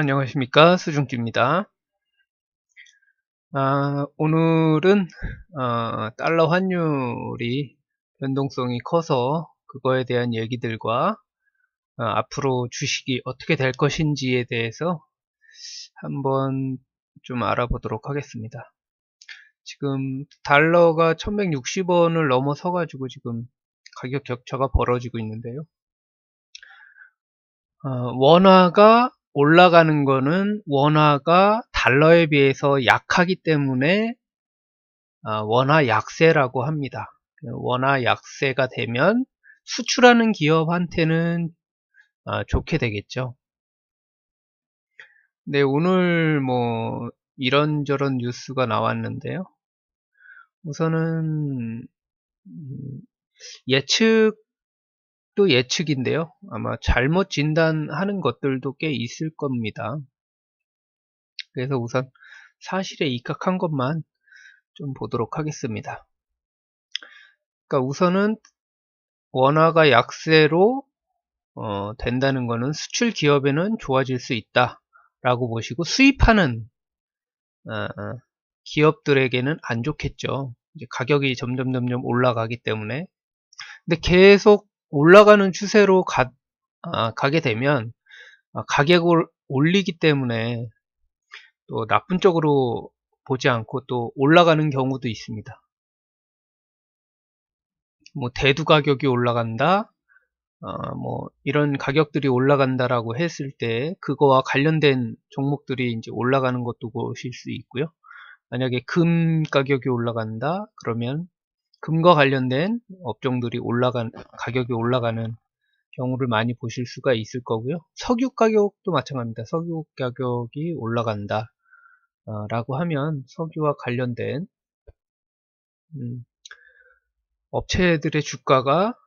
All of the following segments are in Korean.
안녕하십니까, 수중주입니다. 오늘은 달러 환율이 변동성이 커서 그거에 대한 얘기들과 앞으로 주식이 어떻게 될 것인지에 대해서 한번 좀 알아보도록 하겠습니다. 지금 달러가 1160원을 넘어서 가지고 지금 가격 격차가 벌어지고 있는데요. 원화가 올라가는 거는 원화가 달러에 비해서 약하기 때문에 원화 약세라고 합니다. 원화 약세가 되면 수출하는 기업한테는 좋게 되겠죠. 네, 오늘 뭐 이런저런 뉴스가 나왔는데요. 우선은 예측도 예측인데요. 아마 잘못 진단하는 것들도 꽤 있을 겁니다. 그래서 우선 사실에 입각한 것만 좀 보도록 하겠습니다. 그러니까 우선은 원화가 약세로 된다는 것은 수출 기업에는 좋아질 수 있다 라고 보시고, 수입하는 기업들에게는 안 좋겠죠. 이제 가격이 점점 올라가기 때문에. 근데 계속 올라가는 추세로 가게 되면 가격을 올리기 때문에 또 나쁜 쪽으로 보지 않고 또 올라가는 경우도 있습니다. 뭐 대두 가격이 올라간다, 뭐 이런 가격들이 올라간다라고 했을 때 그거와 관련된 종목들이 이제 올라가는 것도 보실 수 있고요. 만약에 금 가격이 올라간다 그러면 금과 관련된 업종들이 가격이 올라가는 경우를 많이 보실 수가 있을 거고요. 석유 가격도 마찬가지입니다. 석유 가격이 올라간다 라고 하면 석유와 관련된 업체들의 주가가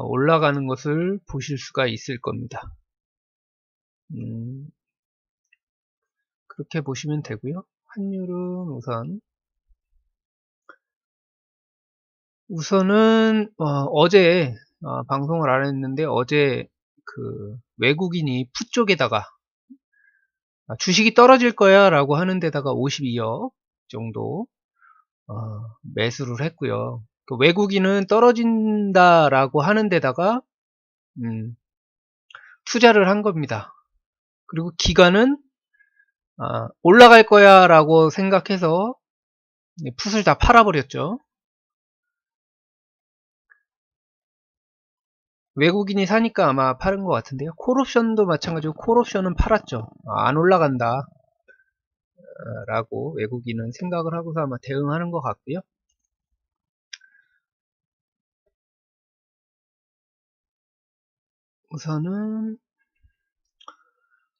올라가는 것을 보실 수가 있을 겁니다. 음, 그렇게 보시면 되고요. 환율은 우선은 어제 방송을 안 했는데, 어제 그 외국인이 푸 쪽에다가 주식이 떨어질 거야 라고 하는 데다가 52억 정도 매수를 했고요. 그 외국인은 떨어진다라고 하는 데다가 투자를 한 겁니다. 그리고 기관은 올라갈 거야 라고 생각해서 풋을 다 팔아버렸죠. 외국인이 사니까 아마 팔은 것 같은데요. 콜옵션도 마찬가지고 콜옵션은 팔았죠. 안 올라간다 라고 외국인은 생각을 하고서 아마 대응하는 것 같고요. 우선은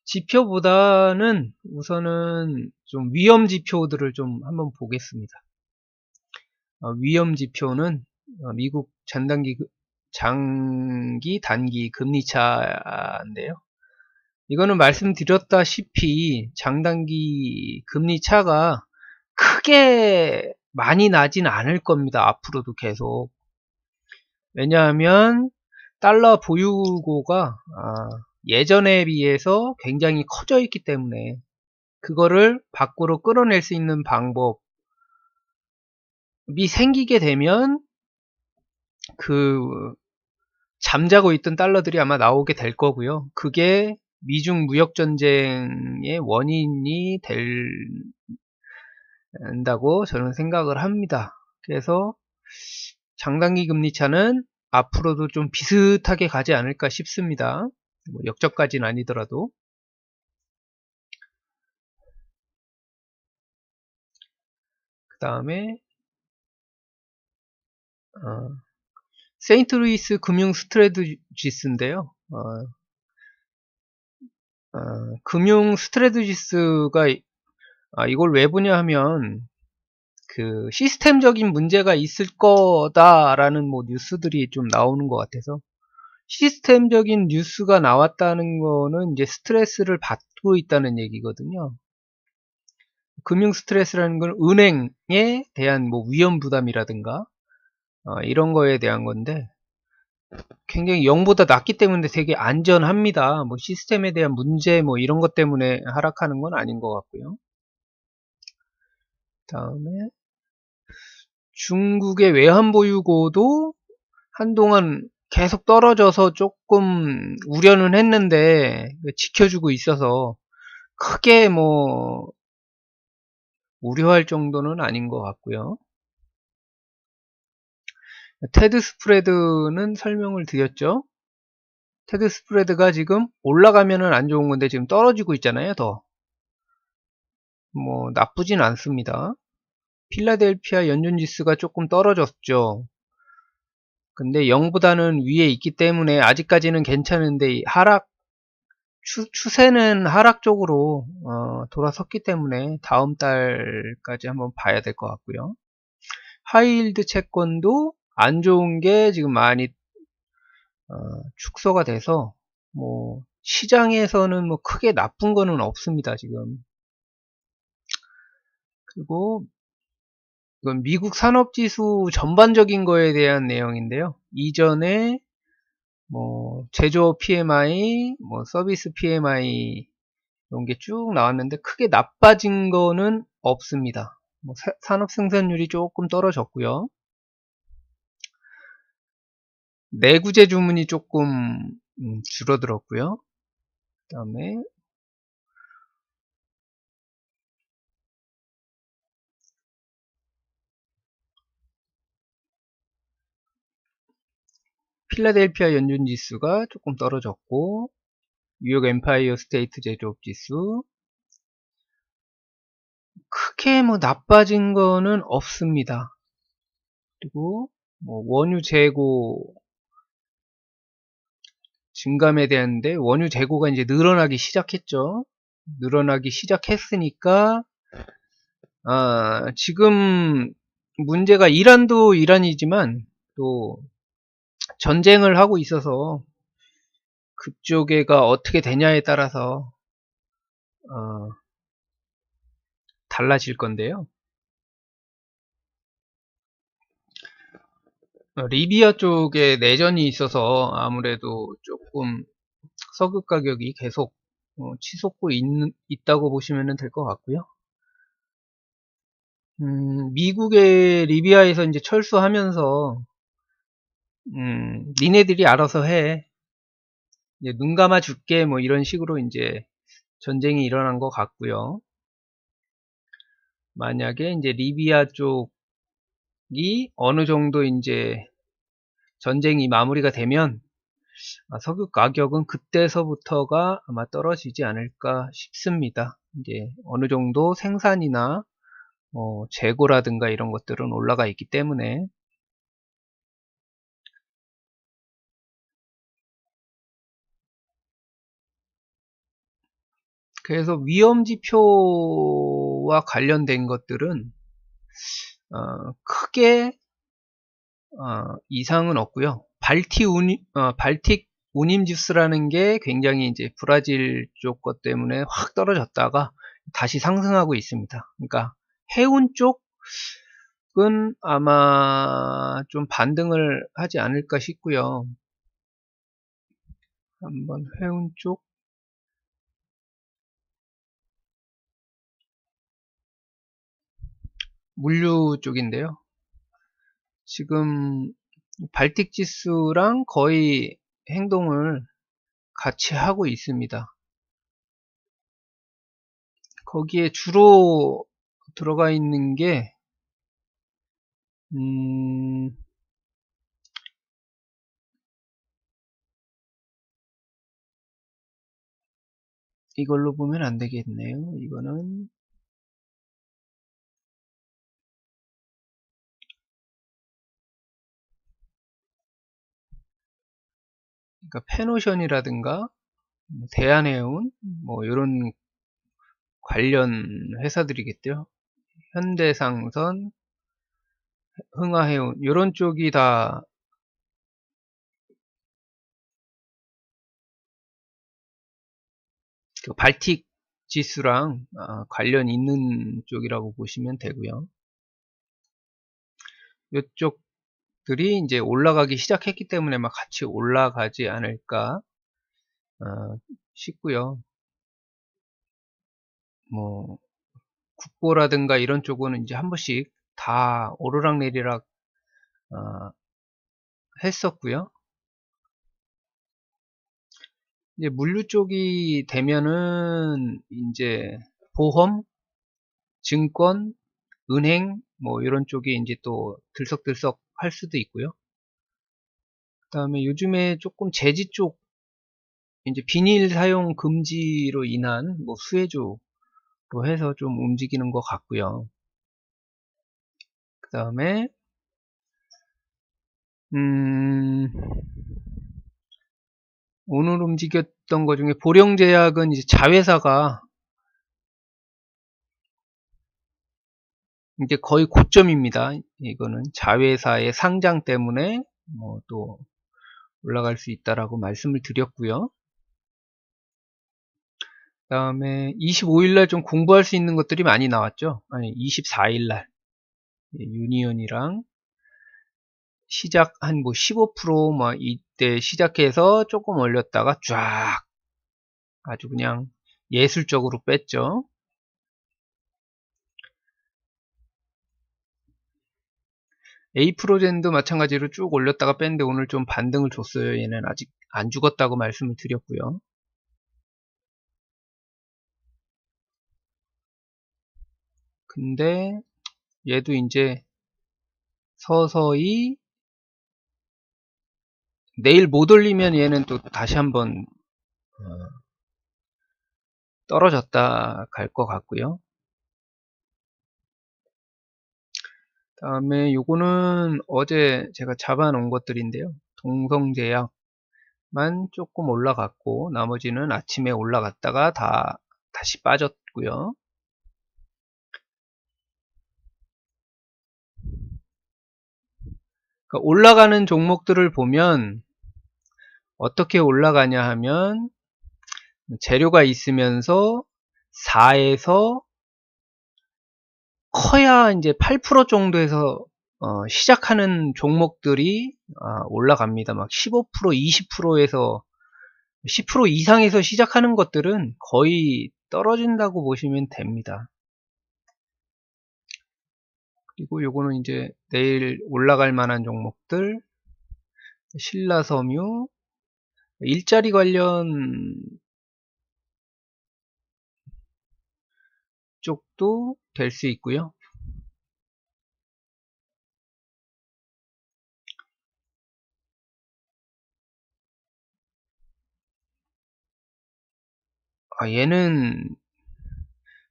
지표보다는 우선은 좀 위험 지표들을 좀 한번 보겠습니다. 위험 지표는 미국 장기 단기 금리 차인데요. 이거는 말씀드렸다시피 장단기 금리 차가 크게 많이 나진 않을 겁니다. 앞으로도 계속. 왜냐하면 달러 보유고가 예전에 비해서 굉장히 커져 있기 때문에 그거를 밖으로 끌어낼 수 있는 방법이 생기게 되면 그 잠자고 있던 달러들이 아마 나오게 될 거고요. 그게 미중 무역 전쟁의 원인이 된다고 저는 생각을 합니다. 그래서 장단기 금리 차는 앞으로도 좀 비슷하게 가지 않을까 싶습니다. 뭐 역전까지는 아니더라도. 그 다음에 세인트루이스 금융 스트레드지스인데요. 금융 스트레드지스가 이걸 왜 보냐 하면 그 시스템적인 문제가 있을 거다라는 뭐 뉴스들이 좀 나오는 것 같아서, 시스템적인 뉴스가 나왔다는 거는 이제 스트레스를 받고 있다는 얘기거든요. 금융 스트레스라는 건 은행에 대한 뭐 위험 부담이라든가 이런 거에 대한 건데, 굉장히 0보다 낮기 때문에 되게 안전합니다. 뭐 시스템에 대한 문제 뭐 이런 것 때문에 하락하는 건 아닌 것 같고요. 다음에 중국의 외환보유고도 한동안 계속 떨어져서 조금 우려는 했는데 지켜주고 있어서 크게 뭐 우려할 정도는 아닌 것 같고요. 테드 스프레드는 설명을 드렸죠. 테드 스프레드가 지금 올라가면은 안 좋은 건데 지금 떨어지고 있잖아요. 더 뭐 나쁘진 않습니다. 필라델피아 연준지수가 조금 떨어졌죠. 근데 0보다는 위에 있기 때문에 아직까지는 괜찮은데 하락 추세는 하락 쪽으로 돌아섰기 때문에 다음 달까지 한번 봐야 될 것 같고요. 하이힐드 채권도 안 좋은 게 지금 많이 축소가 돼서 뭐 시장에서는 뭐 크게 나쁜 거는 없습니다 지금. 그리고 이건 미국 산업지수 전반적인 거에 대한 내용인데요. 이전에 뭐 제조업 PMI, 뭐 서비스 PMI 이런 게 쭉 나왔는데 크게 나빠진 거는 없습니다. 뭐 산업 생산률이 조금 떨어졌고요. 내구재 주문이 조금 줄어들었고요. 그 다음에 필라델피아 연준지수가 조금 떨어졌고 뉴욕 엠파이어 스테이트 제조업 지수 크게 뭐 나빠진 거는 없습니다. 그리고 뭐 원유 재고 증감에 대한데 원유 재고가 이제 늘어나기 시작했죠. 늘어나기 시작했으니까 지금 문제가 이란도 이란이지만 또 전쟁을 하고 있어서 그쪽에가 어떻게 되냐에 따라서 어, 달라질 건데요. 리비아 쪽에 내전이 있어서 아무래도 조금 석유 가격이 계속 치솟고 있다고 보시면 될 것 같고요. 미국의 리비아에서 이제 철수하면서 니네들이 알아서 해. 이제 눈 감아 줄게 뭐 이런 식으로 이제 전쟁이 일어난 것 같고요. 만약에 이제 리비아 쪽이 어느 정도 이제 전쟁이 마무리가 되면 석유 가격은 그때서부터가 아마 떨어지지 않을까 싶습니다. 이제 어느 정도 생산이나 재고라든가 이런 것들은 올라가 있기 때문에 그래서 위험지표와 관련된 것들은 크게 이상은 없고요. 발틱 운임지수라는 게 굉장히 이제 브라질 쪽 것 때문에 확 떨어졌다가 다시 상승하고 있습니다. 그러니까 해운 쪽은 아마 좀 반등을 하지 않을까 싶고요. 한번 해운 쪽 물류 쪽인데요. 지금 발틱 지수랑 거의 행동을 같이 하고 있습니다. 거기에 주로 들어가 있는 게 이걸로 보면 안 되겠네요. 이거는 그러니까 페노션이라든가 대한해운 뭐 이런 관련 회사들이겠죠. 현대상선, 흥하해운 이런 쪽이 다 그 발틱 지수랑 관련 있는 쪽이라고 보시면 되고요. 이쪽 종목들이 이제 올라가기 시작했기 때문에 막 같이 올라가지 않을까 싶고요. 뭐 국보라든가 이런 쪽은 이제 한 번씩 다 오르락내리락 어, 했었고요. 이제 물류 쪽이 되면은 이제 보험, 증권, 은행 뭐 이런 쪽이 이제 또 들썩들썩 할 수도 있고요. 그다음에 요즘에 조금 제지 쪽 이제 비닐 사용 금지로 인한 뭐 수혜주로 해서 좀 움직이는 것 같고요. 그다음에 음, 오늘 움직였던 것 중에 보령제약은 이제 자회사가 이제 거의 고점입니다. 이거는 자회사의 상장 때문에 뭐 또 올라갈 수 있다라고 말씀을 드렸고요. 그 다음에 25일날 좀 공부할 수 있는 것들이 많이 나왔죠. 아니 24일날 유니온이랑 시작 한 뭐 15% 이때 시작해서 조금 올렸다가 쫙 아주 그냥 예술적으로 뺐죠. 에이프로젠도 마찬가지로 쭉 올렸다가 뺐는데 오늘 좀 반등을 줬어요. 얘는 아직 안 죽었다고 말씀을 드렸고요. 근데 얘도 이제 서서히 내일 못 올리면 얘는 또 다시 한번 떨어졌다 갈 것 같고요. 다음에 요거는 어제 제가 잡아놓은 것들인데요. 동성제약만 조금 올라갔고 나머지는 아침에 올라갔다가 다시 빠졌고요. 그러니까 올라가는 종목들을 보면 어떻게 올라가냐 하면 재료가 있으면서 4에서 커야 이제 8% 정도에서 시작하는 종목들이 올라갑니다. 막 15%, 20%에서 10% 이상에서 시작하는 것들은 거의 떨어진다고 보시면 됩니다. 그리고 요거는 이제 내일 올라갈 만한 종목들, 신라섬유, 일자리 관련 쪽도 될 수 있고요. 얘는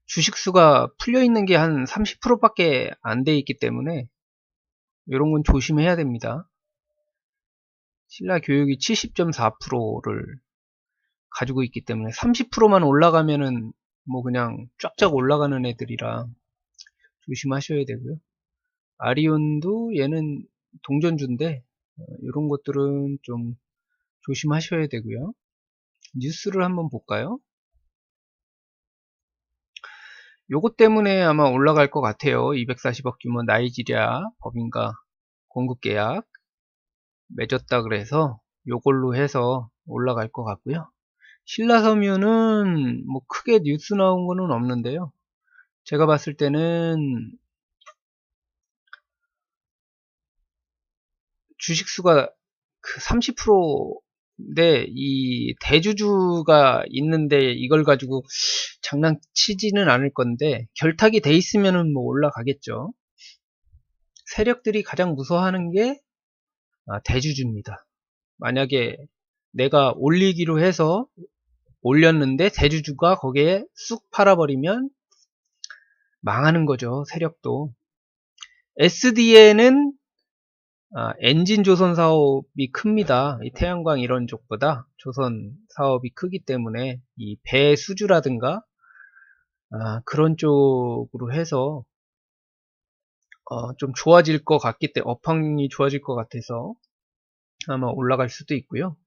주식수가 풀려 있는 게 한 30%밖에 안 돼 있기 때문에 이런 건 조심해야 됩니다. 신라교육이 70.4%를 가지고 있기 때문에 30%만 올라가면은 뭐 그냥 쫙쫙 올라가는 애들이라 조심하셔야 되고요. 아리온도 얘는 동전주인데 이런 것들은 좀 조심하셔야 되고요. 뉴스를 한번 볼까요? 요것 때문에 아마 올라갈 것 같아요. 240억 규모 나이지리아 법인과 공급계약 맺었다 그래서 요걸로 해서 올라갈 것 같고요. 신라섬유는 뭐 크게 뉴스 나온 거는 없는데요. 제가 봤을 때는 주식수가 그 30%인데 이 대주주가 있는데 이걸 가지고 장난치지는 않을 건데 결탁이 돼 있으면은 뭐 올라가겠죠. 세력들이 가장 무서워하는 게 대주주입니다. 만약에 내가 올리기로 해서 올렸는데 대주주가 거기에 쑥 팔아버리면 망하는 거죠. 세력도. SDN은 엔진 조선 사업이 큽니다. 이 태양광 이런 쪽보다 조선 사업이 크기 때문에 이 배 수주라든가 그런 쪽으로 해서 좀 좋아질 것 같기 때문에 업황이 좋아질 것 같아서 아마 올라갈 수도 있고요.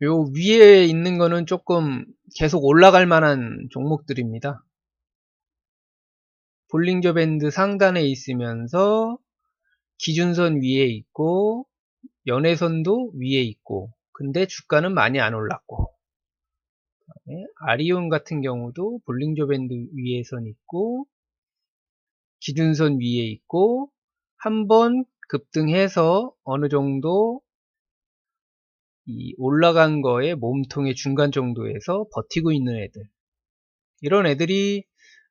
요 위에 있는 거는 조금 계속 올라갈 만한 종목들입니다. 볼링저 밴드 상단에 있으면서 기준선 위에 있고 연애선도 위에 있고, 근데 주가는 많이 안 올랐고, 아리온 같은 경우도 볼링저 밴드 위에선 있고 기준선 위에 있고, 한번 급등해서 어느 정도 이 올라간 거에 몸통의 중간 정도에서 버티고 있는 애들, 이런 애들이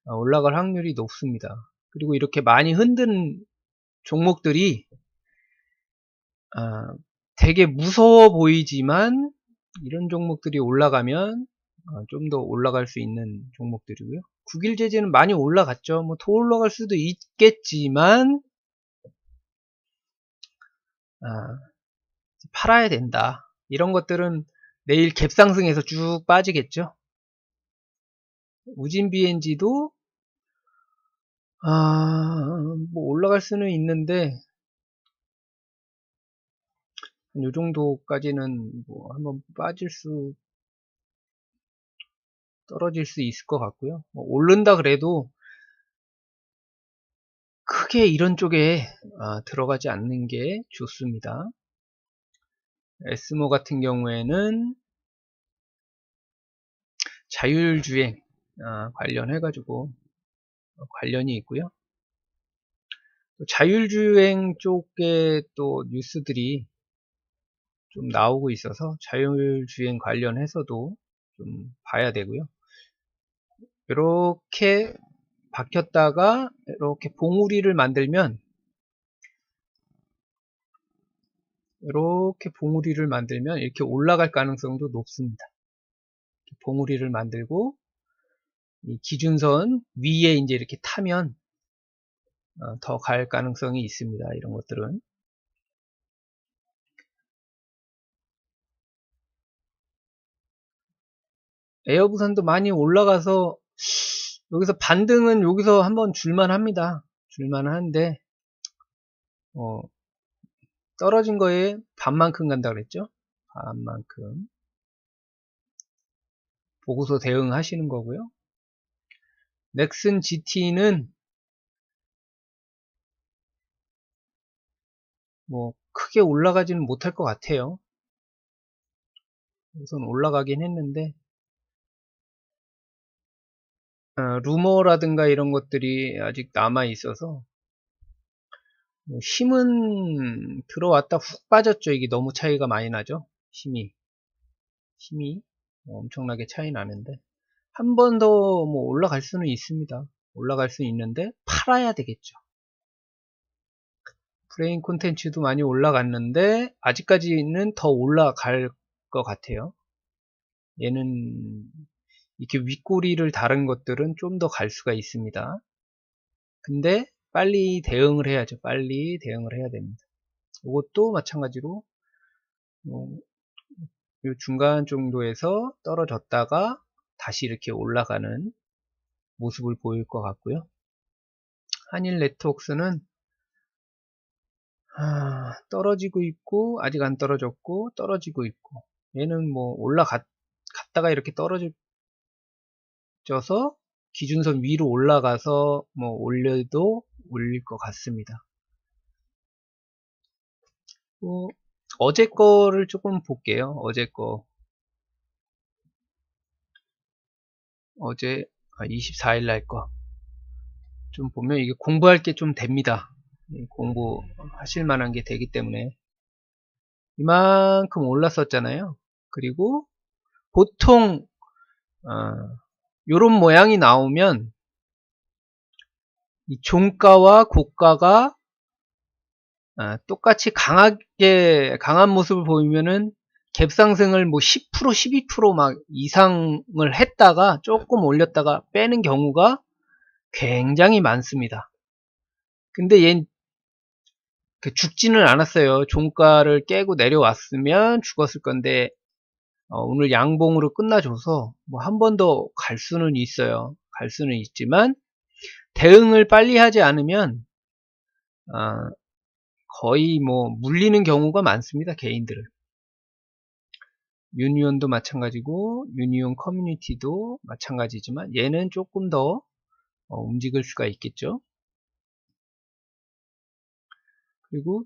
올라갈 확률이 높습니다. 그리고 이렇게 많이 흔든 종목들이 되게 무서워 보이지만 이런 종목들이 올라가면 좀 더 올라갈 수 있는 종목들이고요. 국일제재는 많이 올라갔죠. 뭐 더 올라갈 수도 있겠지만 팔아야 된다. 이런 것들은 내일 갭상승해서 쭉 빠지겠죠. 우진 BNG도 뭐 올라갈 수는 있는데 이 정도까지는 뭐 한번 떨어질 수 있을 것 같고요. 뭐 오른다 그래도 크게 이런 쪽에 들어가지 않는 게 좋습니다. 에스모 같은 경우에는 자율주행 관련해가지고 관련이 있고요. 자율주행 쪽에 또 뉴스들이 좀 나오고 있어서 자율주행 관련해서도 좀 봐야 되고요. 이렇게 박혔다가 이렇게 봉우리를 만들면 이렇게 올라갈 가능성도 높습니다. 봉우리를 만들고 이 기준선 위에 이제 이렇게 타면 더 갈 가능성이 있습니다. 이런 것들은. 에어부산도 많이 올라가서 여기서 반등은 여기서 한번 줄만합니다. 줄만한데 떨어진 거에 반만큼 간다 그랬죠. 반만큼 보고서 대응하시는 거고요. 넥슨 GT는 뭐 크게 올라가지는 못할 것 같아요. 우선 올라가긴 했는데 루머라든가 이런 것들이 아직 남아 있어서 힘은 들어왔다 훅 빠졌죠. 이게 너무 차이가 많이 나죠. 힘이 엄청나게 차이 나는데 한 번 더 뭐 올라갈 수는 있습니다. 올라갈 수 있는데 팔아야 되겠죠. 브레인 콘텐츠도 많이 올라갔는데 아직까지는 더 올라갈 것 같아요. 얘는 이렇게 윗꼬리를 다른 것들은 좀 더 갈 수가 있습니다. 근데 빨리 대응을 해야죠. 빨리 대응을 해야 됩니다. 이것도 마찬가지로 이 중간 정도에서 떨어졌다가 다시 이렇게 올라가는 모습을 보일 것 같고요. 한일 네트워크스는 떨어지고 있고 아직 안 떨어졌고 떨어지고 있고, 얘는 뭐 올라갔다가 이렇게 떨어져서 기준선 위로 올라가서 뭐 올려도 올릴 것 같습니다. 어제 거를 조금 볼게요. 어제 24일 날 거 좀 보면 이게 공부할 게 좀 됩니다. 공부하실 만한 게 되기 때문에 이만큼 올랐었잖아요. 그리고 보통 요런 모양이 나오면 이 종가와 고가가 똑같이 강한 모습을 보이면은 갭상승을 뭐 10%, 12% 막 이상을 했다가 조금 올렸다가 빼는 경우가 굉장히 많습니다. 근데 얘는 죽지는 않았어요. 종가를 깨고 내려왔으면 죽었을 건데 오늘 양봉으로 끝나줘서 뭐 한 번 더 갈 수는 있어요. 갈 수는 있지만 대응을 빨리 하지 않으면 거의 뭐 물리는 경우가 많습니다. 개인들을. 유니온도 마찬가지고 유니온 커뮤니티도 마찬가지지만 얘는 조금 더 움직일 수가 있겠죠. 그리고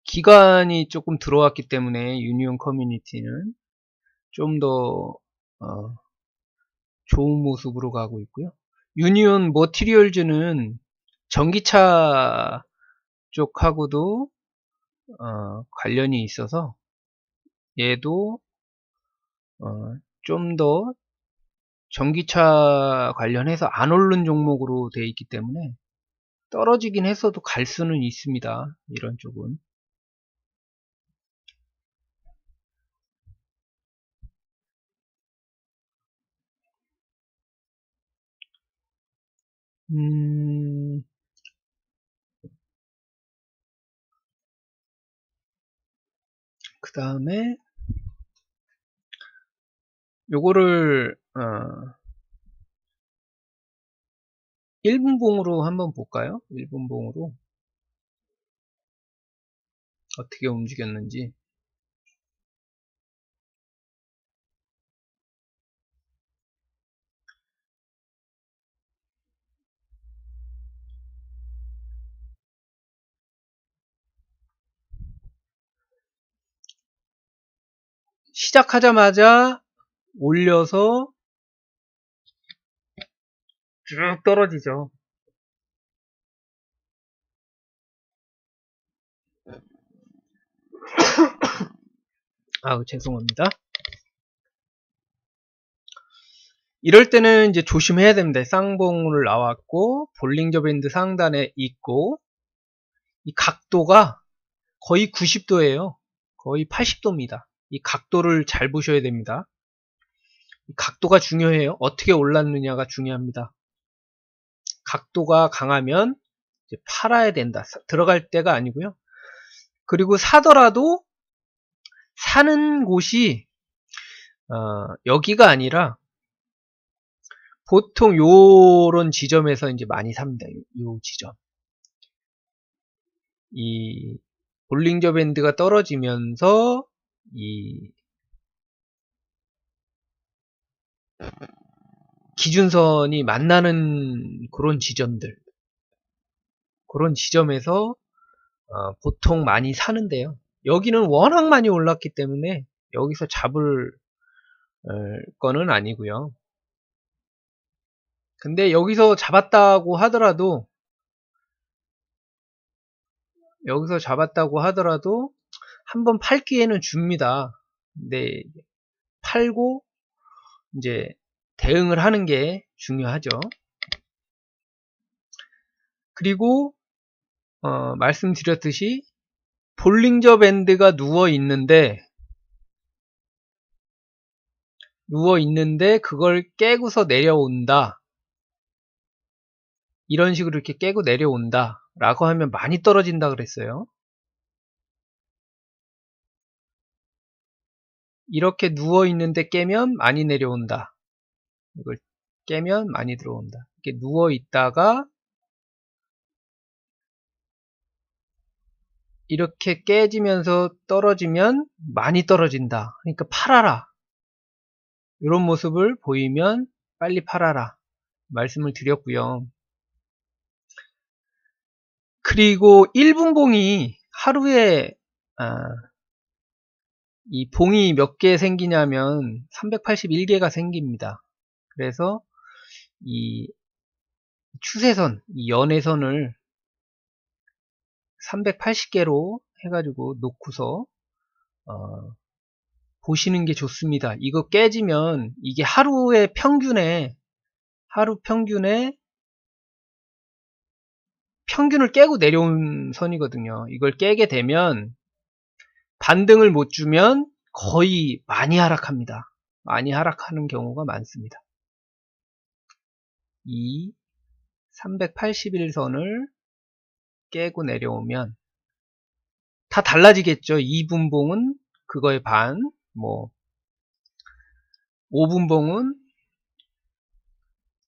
기간이 조금 들어왔기 때문에 유니온 커뮤니티는 좀 더 좋은 모습으로 가고 있고요. 유니온 머티리얼즈는 전기차 쪽하고도 관련이 있어서 얘도 좀 더 전기차 관련해서 안 오른 종목으로 되어 있기 때문에 떨어지긴 했어도 갈 수는 있습니다. 이런 쪽은. 그 다음에 요거를 1분봉으로 한번 볼까요? 1분봉으로 어떻게 움직였는지. 시작하자마자 올려서 쭉 떨어지죠. 아우, 죄송합니다. 이럴 때는 이제 조심해야 됩니다. 쌍봉을 나왔고 볼링저 밴드 상단에 있고 이 각도가 거의 90도예요. 거의 80도입니다. 이 각도를 잘 보셔야 됩니다. 이 각도가 중요해요. 어떻게 올랐느냐가 중요합니다. 각도가 강하면 이제 팔아야 된다. 들어갈 때가 아니고요. 그리고 사더라도 사는 곳이 여기가 아니라 보통 요런 지점에서 이제 많이 삽니다. 요 지점. 이 볼링저 밴드가 떨어지면서 이 기준선이 만나는 그런 지점들, 그런 지점에서 보통 많이 사는데요. 여기는 워낙 많이 올랐기 때문에 여기서 잡을 거는 아니고요. 근데 여기서 잡았다고 하더라도 한번 팔 기회는 줍니다. 근데 팔고 이제 대응을 하는 게 중요하죠. 그리고 말씀드렸듯이 볼링저 밴드가 누워 있는데 그걸 깨고서 내려온다. 이런 식으로 이렇게 깨고 내려온다 라고 하면 많이 떨어진다 그랬어요. 이렇게 누워 있는데 깨면 많이 내려온다. 이걸 깨면 많이 들어온다. 이렇게 누워 있다가 이렇게 깨지면서 떨어지면 많이 떨어진다. 그러니까 팔아라. 이런 모습을 보이면 빨리 팔아라. 말씀을 드렸고요. 그리고 1분봉이 하루에 이 봉이 몇 개 생기냐면 381개가 생깁니다. 그래서 이 추세선, 이 연애선을 380개로 해가지고 놓고서 보시는 게 좋습니다. 이거 깨지면 이게 하루 평균을 깨고 내려온 선이거든요. 이걸 깨게 되면 반등을 못 주면 거의 많이 하락합니다. 많이 하락하는 경우가 많습니다. 이 381선을 깨고 내려오면 다 달라지겠죠. 2분봉은 그거의 반, 5분봉은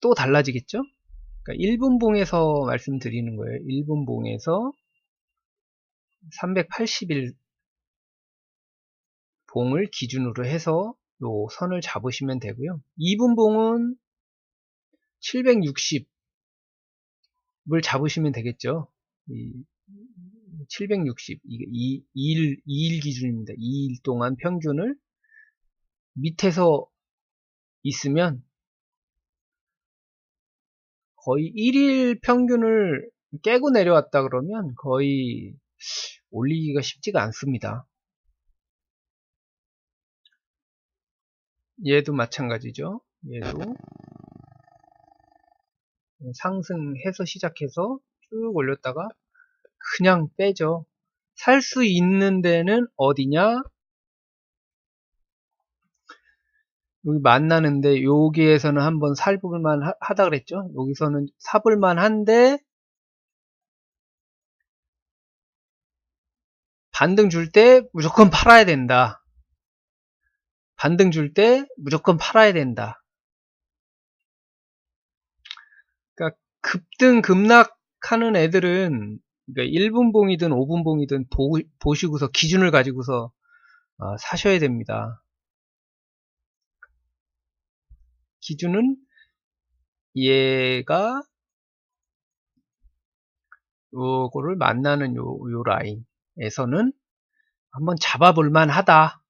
또 달라지겠죠. 그러니까 1분봉에서 말씀드리는 거예요. 1분봉에서 381봉을 기준으로 해서 요 선을 잡으시면 되고요. 2분봉은 760을 잡으시면 되겠죠. 760, 이게 2일 기준입니다. 2일 동안 평균을 밑에서 있으면 거의 1일 평균을 깨고 내려왔다 그러면 거의 올리기가 쉽지가 않습니다. 얘도 마찬가지죠. 얘도 상승해서 시작해서 쭉 올렸다가 그냥 빼죠. 살 수 있는 데는 어디냐? 여기 만나는데 여기에서는 한번 살볼만 하다 그랬죠. 여기서는 사볼만 한데 반등 줄 때 무조건 팔아야 된다. 반등 줄 때 무조건 팔아야 된다. 그러니까 급등 급락하는 애들은 그러니까 1분봉이든 5분봉이든 보시고서 기준을 가지고서 사셔야 됩니다. 기준은 얘가 요거를 만나는 요 라인에서는 한번 잡아볼만 하다.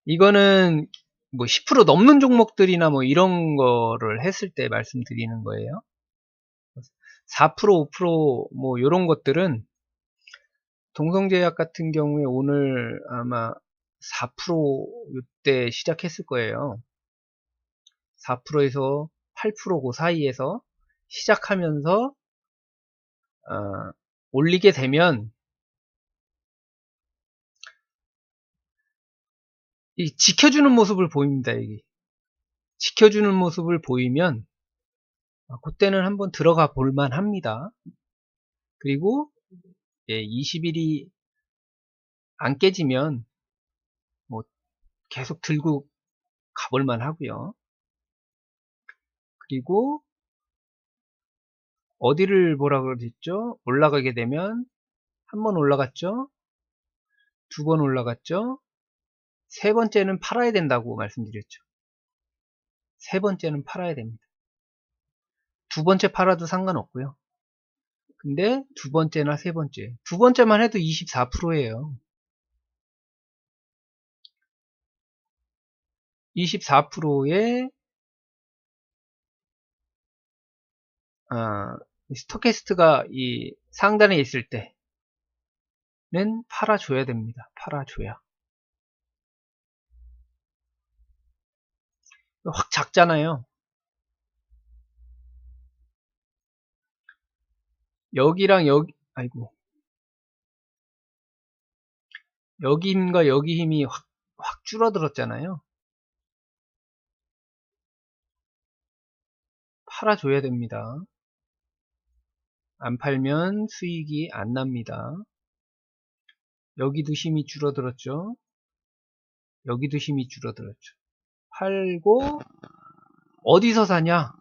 이거는 뭐 10% 넘는 종목들이나 뭐 이런 거를 했을 때 말씀드리는 거예요. 4%, 5%뭐 이런 것들은 동성제약 같은 경우에 오늘 아마 4% 이때 시작했을 거예요. 4%에서 8% 그 사이에서 시작하면서 올리게 되면 이 지켜주는 모습을 보입니다. 이게 지켜주는 모습을 보이면 그때는 한번 들어가 볼만 합니다. 그리고 20일이 안 깨지면 뭐 계속 들고 가볼만 하고요. 그리고 어디를 보라 그랬죠? 올라가게 되면 한 번 올라갔죠? 두 번 올라갔죠? 세 번째는 팔아야 된다고 말씀드렸죠. 세 번째는 팔아야 됩니다. 두 번째 팔아도 상관없고요. 근데 두 번째나 세 번째, 두 번째만 해도 24%예요. 24%의 스토캐스트가 이 상단에 있을 때는 팔아줘야 됩니다. 팔아줘야. 확 작잖아요. 여기랑 여기, 아이고. 여기 힘과 여기 힘이 확 줄어들었잖아요. 팔아줘야 됩니다. 안 팔면 수익이 안 납니다. 여기도 힘이 줄어들었죠. 여기도 힘이 줄어들었죠. 팔고 어디서 사냐?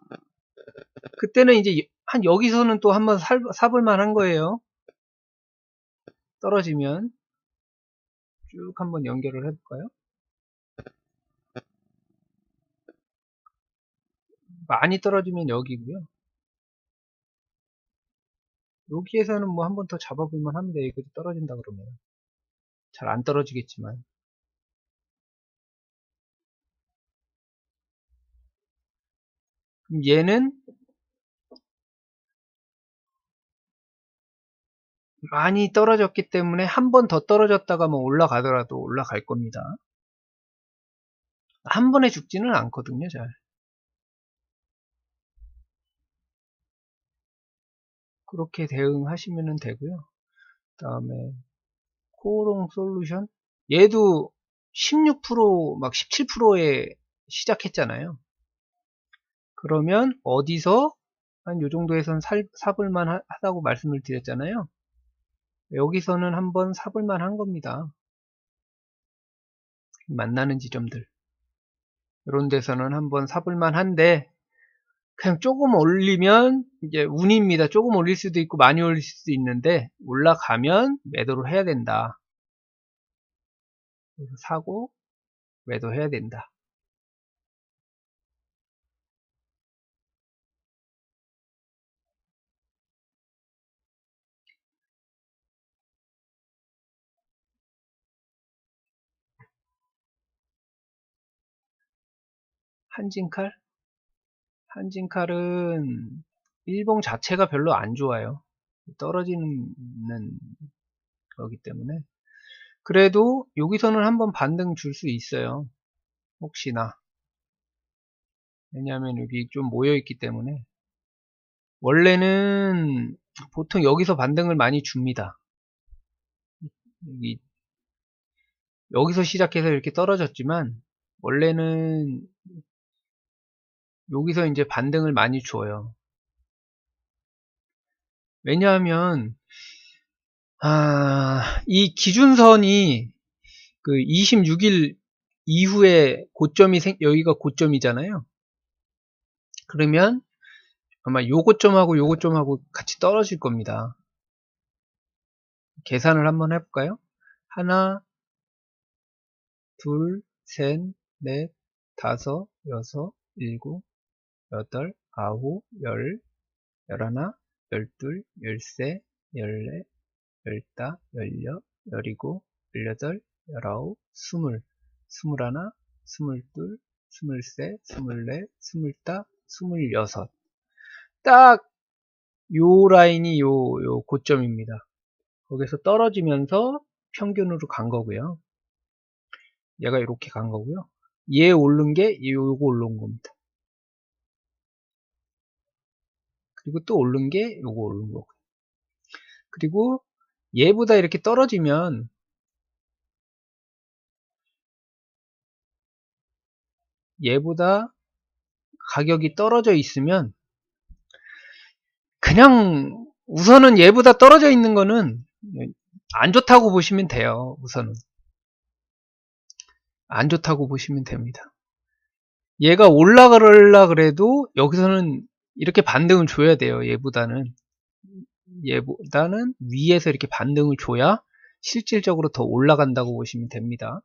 그때는 이제 한 여기서는 또 한번 사볼 만한 거예요. 떨어지면 쭉 한번 연결을 해볼까요? 많이 떨어지면 여기고요. 여기에서는 뭐 한번 더 잡아볼만 합니다. 여기 떨어진다 그러면 잘 안 떨어지겠지만 그럼 얘는 많이 떨어졌기 때문에 한 번 더 떨어졌다가 뭐 올라가더라도 올라갈 겁니다. 한 번에 죽지는 않거든요. 잘 그렇게 대응하시면 되고요. 그 다음에 코오롱 솔루션 얘도 16%막 17%에 시작했잖아요. 그러면 어디서 한 요 정도에선 사볼만 하다고 말씀을 드렸잖아요. 여기서는 한번 사볼만 한 겁니다. 만나는 지점들 이런 데서는 한번 사볼만 한데 그냥 조금 올리면 이제 운입니다. 조금 올릴 수도 있고 많이 올릴 수도 있는데 올라가면 매도를 해야 된다. 그래서 사고 매도해야 된다. 한진칼? 한진칼은 일봉 자체가 별로 안 좋아요. 떨어지는 거기 때문에. 그래도 여기서는 한번 반등 줄 수 있어요. 혹시나. 왜냐하면 여기 좀 모여있기 때문에. 원래는 보통 여기서 반등을 많이 줍니다. 여기서 시작해서 이렇게 떨어졌지만 원래는 여기서 이제 반등을 많이 줘요. 왜냐하면 이 기준선이 그 26일 이후에 고점이 여기가 고점이잖아요. 그러면 아마 요 고점하고 요 고점하고 같이 떨어질 겁니다. 계산을 한번 해볼까요? 하나, 둘, 셋, 넷, 다섯, 여섯, 일곱, 여덟, 아홉, 열, 열하나, 열둘, 열세, 열넷, 열다, 열여, 열이곱, 열여덟, 열아홉, 스물, 스물하나, 스물둘, 스물셋, 스물넷, 스물다, 스물여섯. 딱 요 라인이 요 고점입니다. 거기서 떨어지면서 평균으로 간 거고요. 얘가 이렇게 간 거고요. 얘 오른 게 요거 올라온 겁니다. 그리고 또 오른 게 요거 오른 거고요. 그리고 얘보다 이렇게 떨어지면 얘보다 가격이 떨어져 있으면 그냥 우선은 얘보다 떨어져 있는 거는 안 좋다고 보시면 돼요. 우선은 안 좋다고 보시면 됩니다. 얘가 올라가려 그래도 여기서는 이렇게 반등을 줘야 돼요. 얘보다는 위에서 이렇게 반등을 줘야 실질적으로 더 올라간다고 보시면 됩니다.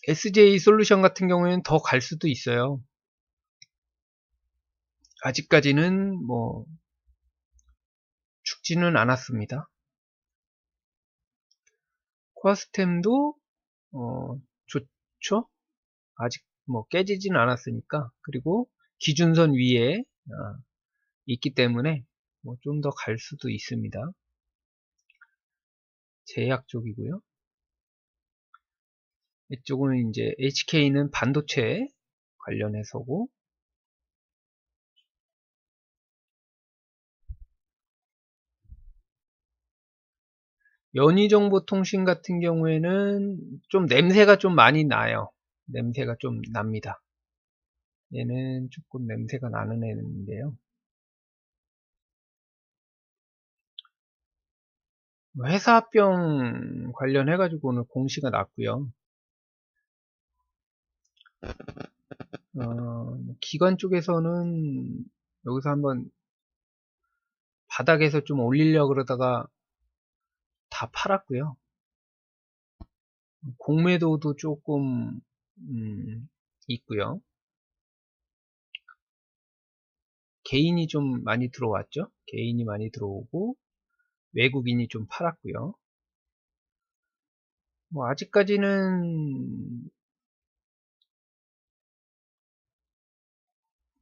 SJ솔루션 같은 경우에는 더 갈 수도 있어요. 아직까지는 뭐 죽지는 않았습니다. 코아스템도 좋죠. 아직 뭐 깨지지는 않았으니까. 그리고 기준선 위에 있기 때문에 뭐 좀 더 갈 수도 있습니다. 제약 쪽이고요. 이쪽은 이제 HK는 반도체 관련해서고, 연희정보통신 같은 경우에는 좀 냄새가 좀 많이 나요. 냄새가 좀 납니다. 얘는 조금 냄새가 나는 애인데요. 회사합병 관련해가지고 오늘 공시가 났고요. 기관 쪽에서는 여기서 한번 바닥에서 좀 올리려고 그러다가 다 팔았고요. 공매도도 조금 있고요. 개인이 좀 많이 들어왔죠. 개인이 많이 들어오고 외국인이 좀 팔았고요. 뭐 아직까지는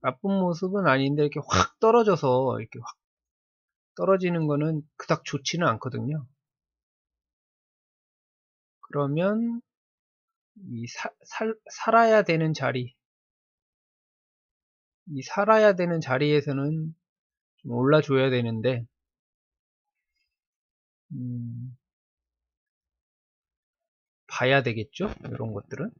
나쁜 모습은 아닌데 이렇게 확 떨어져서 이렇게 확 떨어지는 거는 그닥 좋지는 않거든요. 그러면 이 살아야 되는 자리, 이 살아야 되는 자리에서는 좀 올라줘야 되는데 봐야 되겠죠, 이런 것들은.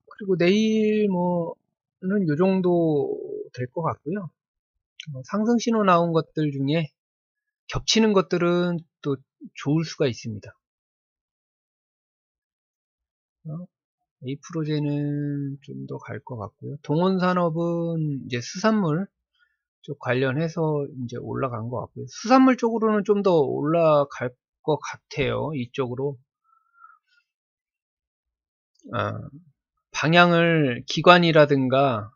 그리고 내일 뭐는 요 정도 될 것 같고요. 상승 신호 나온 것들 중에 겹치는 것들은 또 좋을 수가 있습니다. 에이프로제는 좀 더 갈 것 같고요. 동원산업은 이제 수산물 쪽 관련해서 이제 올라간 것 같고요. 수산물 쪽으로는 좀 더 올라갈 것 같아요. 이쪽으로. 방향을 기관이라든가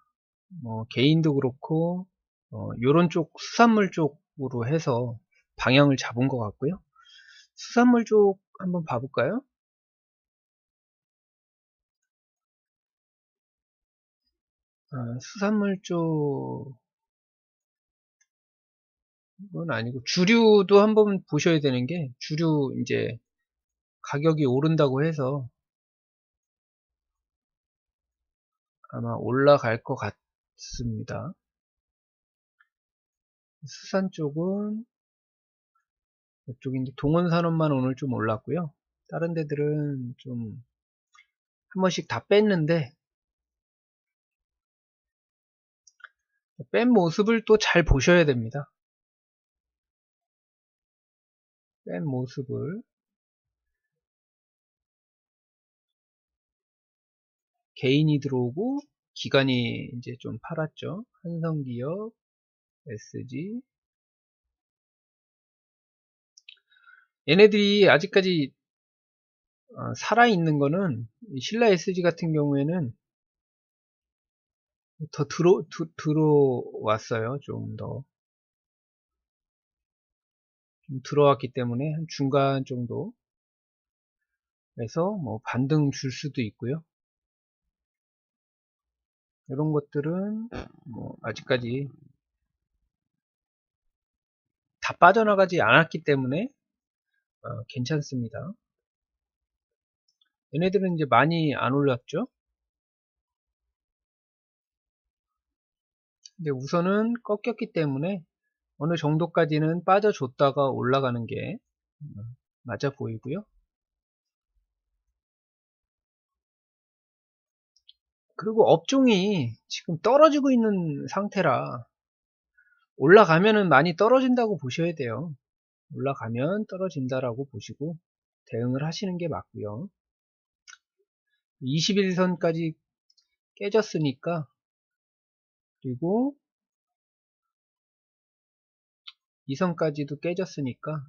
개인도 그렇고 요런 쪽 수산물 쪽으로 해서 방향을 잡은 것 같고요. 수산물 쪽 한번 봐볼까요? 수산물 쪽은 아니고 주류도 한번 보셔야 되는 게, 주류 이제 가격이 오른다고 해서 아마 올라갈 것 같습니다. 수산 쪽은 이쪽인데 동원산업만 오늘 좀 올랐고요. 다른 데들은 좀 한 번씩 다 뺐는데, 뺀 모습을 또 잘 보셔야 됩니다. 뺀 모습을 개인이 들어오고 기관이 이제 좀 팔았죠. 한성기업, SG. 얘네들이 아직까지 살아있는 거는 신라 SG 같은 경우에는 더 들어왔어요. 좀 들어왔기 때문에 한 중간 정도에서 뭐 반등 줄 수도 있고요. 이런 것들은 뭐 아직까지 다 빠져나가지 않았기 때문에 괜찮습니다. 얘네들은 이제 많이 안 올랐죠. 근데 우선은 꺾였기 때문에 어느 정도까지는 빠져줬다가 올라가는 게 맞아 보이고요. 그리고 업종이 지금 떨어지고 있는 상태라 올라가면은 많이 떨어진다고 보셔야 돼요. 올라가면 떨어진다라고 보시고 대응을 하시는 게 맞고요. 21선까지 깨졌으니까, 그리고 2선까지도 깨졌으니까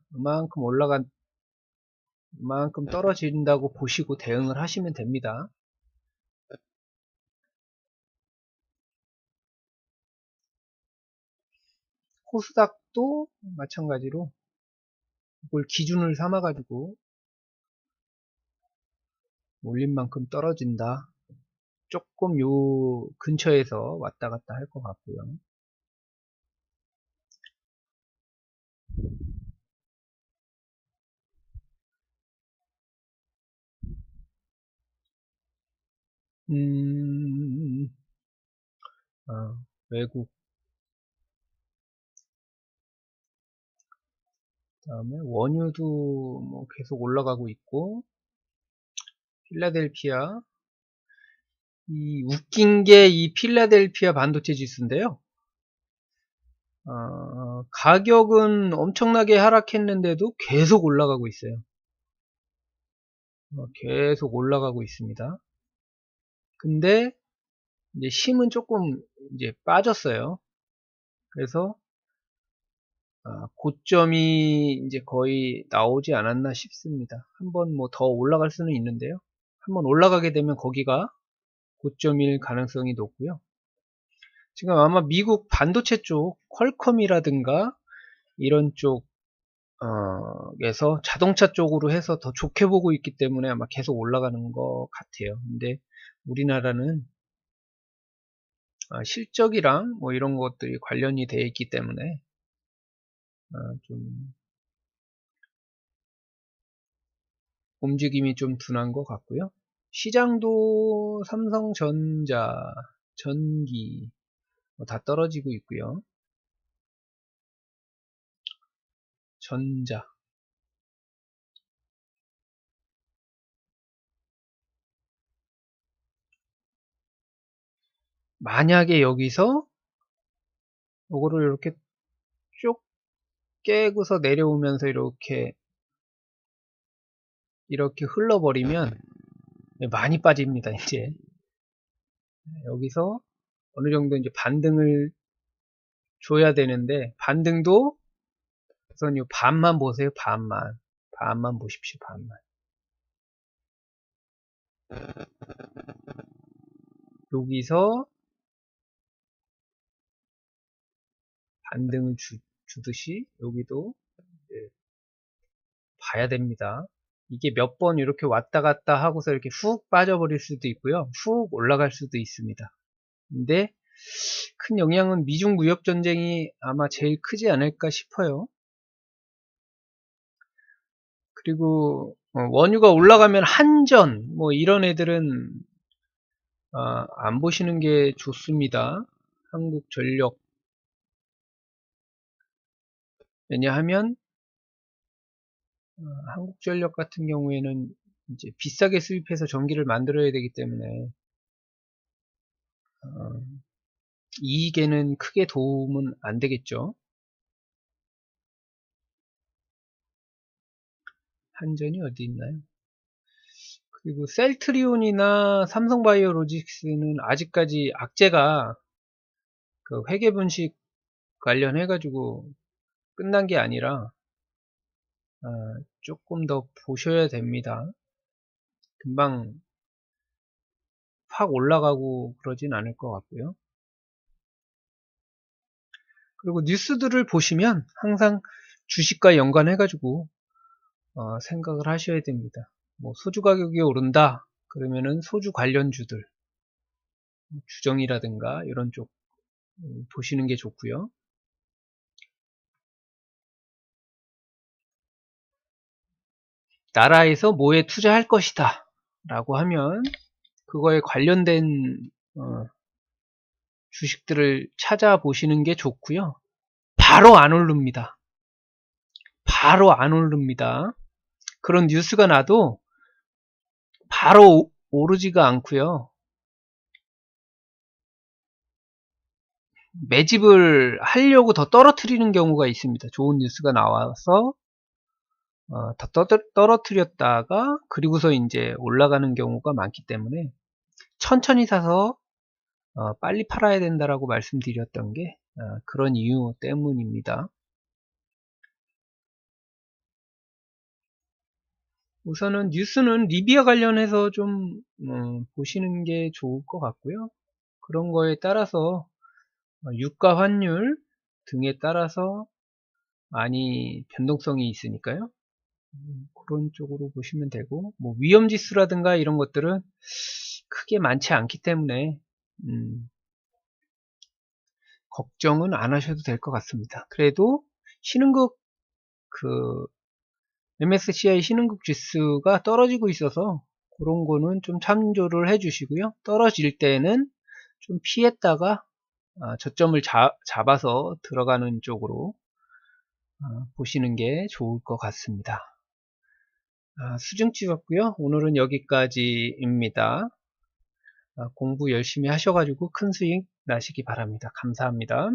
그만큼 떨어진다고 보시고 대응을 하시면 됩니다. 코스닥도 마찬가지로 이걸 기준을 삼아 가지고 올린 만큼 떨어진다. 조금 요 근처에서 왔다 갔다 할 것 같고요. 음, 외국, 다음에 원유도 뭐 계속 올라가고 있고, 필라델피아, 이 웃긴 게 이 필라델피아 반도체 지수인데요. 가격은 엄청나게 하락했는데도 계속 올라가고 있어요. 계속 올라가고 있습니다. 근데 이제 힘은 조금 이제 빠졌어요. 그래서 고점이 이제 거의 나오지 않았나 싶습니다. 한번 뭐 더 올라갈 수는 있는데요. 한번 올라가게 되면 거기가 고점일 가능성이 높고요. 지금 아마 미국 반도체 쪽 퀄컴이라든가 이런 쪽에서 자동차 쪽으로 해서 더 좋게 보고 있기 때문에 아마 계속 올라가는 것 같아요. 근데 우리나라는 실적이랑 뭐 이런 것들이 관련이 되어 있기 때문에 좀 움직임이 좀 둔한 것 같고요. 시장도 삼성전자, 전기 뭐다 떨어지고 있고요. 전자. 만약에 여기서 요거를 이렇게 쭉 깨고서 내려오면서 이렇게 흘러버리면 많이 빠집니다. 이제 여기서 어느 정도 이제 반등을 줘야 되는데, 반등도 우선 요 반만 보세요. 반만 보십시오. 반만. 여기서 반등을 주듯이 여기도 이제 봐야 됩니다. 이게 몇 번 이렇게 왔다 갔다 하고서 이렇게 훅 빠져버릴 수도 있고요. 훅 올라갈 수도 있습니다. 근데 큰 영향은 미중 무역 전쟁이 아마 제일 크지 않을까 싶어요. 그리고 원유가 올라가면 한전 뭐 이런 애들은 안 보시는 게 좋습니다. 한국전력. 왜냐하면 한국전력 같은 경우에는 이제 비싸게 수입해서 전기를 만들어야 되기 때문에 어, 이익에는 크게 도움은 안 되겠죠. 한전이 어디 있나요? 그리고 셀트리온이나 삼성바이오로직스는 아직까지 악재가 그 회계분식 관련해 가지고 끝난 게 아니라 조금 더 보셔야 됩니다. 금방 확 올라가고 그러진 않을 것 같고요. 그리고 뉴스들을 보시면 항상 주식과 연관해 가지고 생각을 하셔야 됩니다. 뭐 소주 가격이 오른다 그러면은 소주 관련주들 주정이라든가 이런 쪽 보시는 게 좋고요. 나라에서 뭐에 투자할 것이다 라고 하면 그거에 관련된 주식들을 찾아보시는 게 좋고요. 바로 안 오릅니다. 바로 안 오릅니다. 그런 뉴스가 나도 바로 오르지가 않고요. 매집을 하려고 더 떨어뜨리는 경우가 있습니다. 좋은 뉴스가 나와서 더 떨어뜨렸다가 그리고서 이제 올라가는 경우가 많기 때문에 천천히 사서 빨리 팔아야 된다라고 말씀드렸던 게 그런 이유 때문입니다. 우선은 뉴스는 리비아 관련해서 좀 보시는 게 좋을 것 같고요. 그런 거에 따라서 유가 환율 등에 따라서 많이 변동성이 있으니까요. 그런 쪽으로 보시면 되고 뭐 위험지수라든가 이런 것들은 크게 많지 않기 때문에 걱정은 안 하셔도 될 것 같습니다. 그래도 신흥국 그 MSCI 신흥국 지수가 떨어지고 있어서 그런 거는 좀 참조를 해 주시고요. 떨어질 때는 좀 피했다가 저점을 잡아서 들어가는 쪽으로 보시는 게 좋을 것 같습니다. 수능 찍었고요. 오늘은 여기까지입니다. 공부 열심히 하셔가지고 큰 수익 나시기 바랍니다. 감사합니다.